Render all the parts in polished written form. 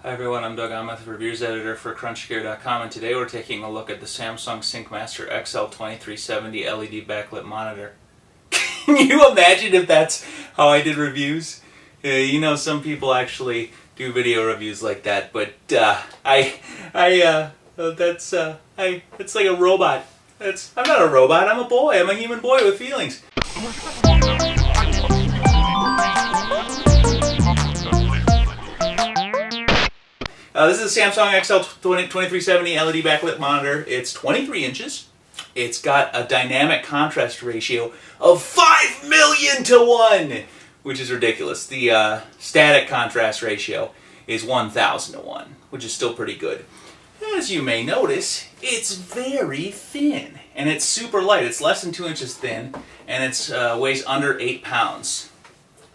Hi everyone, I'm Doug. I'm the reviews editor for crunchgear.com, and today we're taking a look at the Samsung SyncMaster XL2370 LED backlit monitor. Can you imagine if that's how I did reviews? You know, some people actually do video reviews like that, but it's like a robot. I'm not a robot. I'm a boy. I'm a human boy with feelings. This is a Samsung XL2370 LED backlit monitor. It's 23 inches. It's got a dynamic contrast ratio of 5 million to 1, which is ridiculous. The static contrast ratio is 1,000 to 1, which is still pretty good. As you may notice, it's very thin, and it's super light. It's less than 2 inches thin, and it weighs under 8 pounds.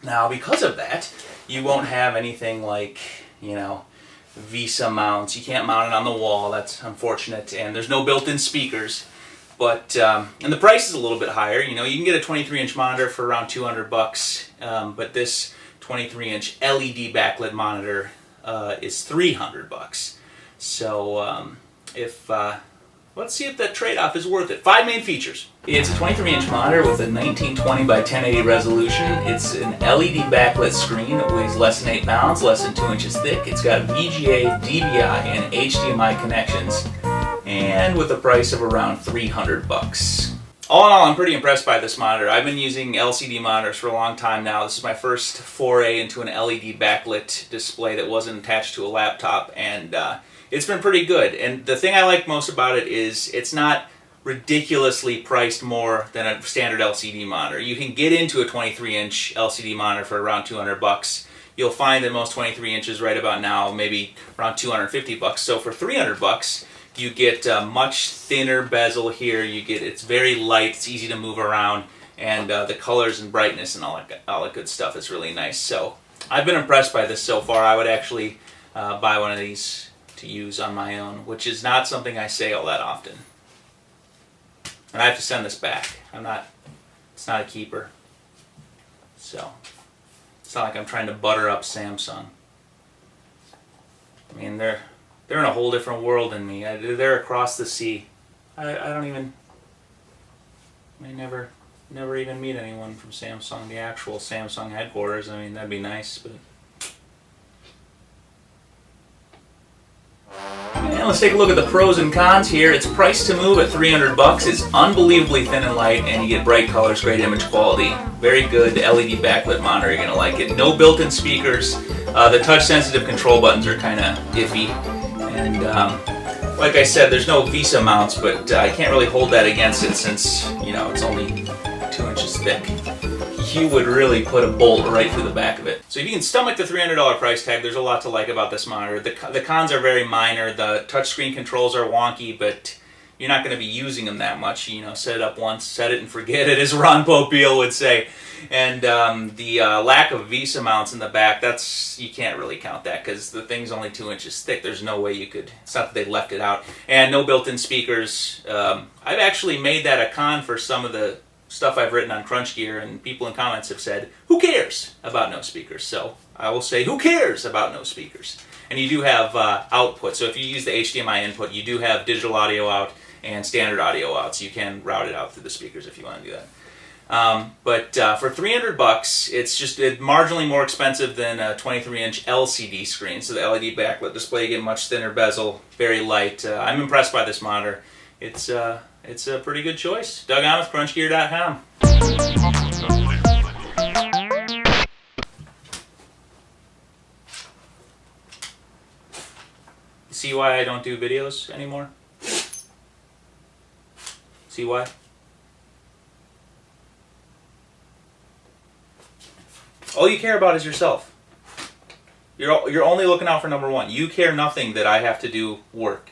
Now, because of that, you won't have anything like, you know, Visa mounts. You can't mount it on the wall. That's unfortunate. And there's no built-in speakers. But and the price is a little bit higher. You know, you can get a 23-inch monitor for around $200, but this 23-inch LED backlit monitor is $300. So let's see if that trade-off is worth it. 5 main features. It's a 23-inch monitor with a 1920 by 1080 resolution. It's an LED backlit screen. It weighs less than 8 pounds, less than 2 inches thick. It's got VGA, DVI, and HDMI connections, and with a price of around $300. All in all, I'm pretty impressed by this monitor. I've been using LCD monitors for a long time now. This is my first foray into an LED backlit display that wasn't attached to a laptop, and it's been pretty good. And the thing I like most about it is it's not ridiculously priced more than a standard LCD monitor. You can get into a 23-inch LCD monitor for around $200. You'll find that most 23 inches right about now maybe around $250. So for $300, you get a much thinner bezel here. It's very light, it's easy to move around, and the colors and brightness and all that good stuff is really nice. So I've been impressed by this so far. I would actually buy one of these to use on my own, which is not something I say all that often. And I have to send this back. It's not a keeper. So it's not like I'm trying to butter up Samsung. I mean, they're in a whole different world than me. They're across the sea. I never even meet anyone from Samsung, the actual Samsung headquarters. I mean, that'd be nice, but. And let's take a look at the pros and cons here. It's priced to move at $300. It's unbelievably thin and light, and you get bright colors, great image quality. Very good LED backlit monitor. You're going to like it. No built-in speakers. The touch-sensitive control buttons are kind of iffy. And like I said, there's no Visa mounts, but I can't really hold that against it since, you know, it's only 2 inches thick. You would really put a bolt right through the back of it. So if you can stomach the $300 price tag, there's a lot to like about this monitor. The cons are very minor. The touchscreen controls are wonky, but you're not going to be using them that much. You know, set it up once, set it and forget it, as Ron Popeil would say. And the lack of Visa mounts in the back, you can't really count that because the thing's only 2 inches thick. There's no way you could, it's not that they left it out. And no built-in speakers. I've actually made that a con for some of the stuff I've written on CrunchGear, and people in comments have said, who cares about no speakers? So I will say, who cares about no speakers? And you do have output. So if you use the HDMI input, you do have digital audio out and standard audio out. So you can route it out through the speakers if you want to do that. But for $300, it's just marginally more expensive than a 23-inch LCD screen. So the LED backlit display, you get much thinner bezel, very light. I'm impressed by this monitor. It's a pretty good choice. Doug on with crunchgear.com. See why I don't do videos anymore? See why? All you care about is yourself. You're only looking out for number one. You care nothing that I have to do work.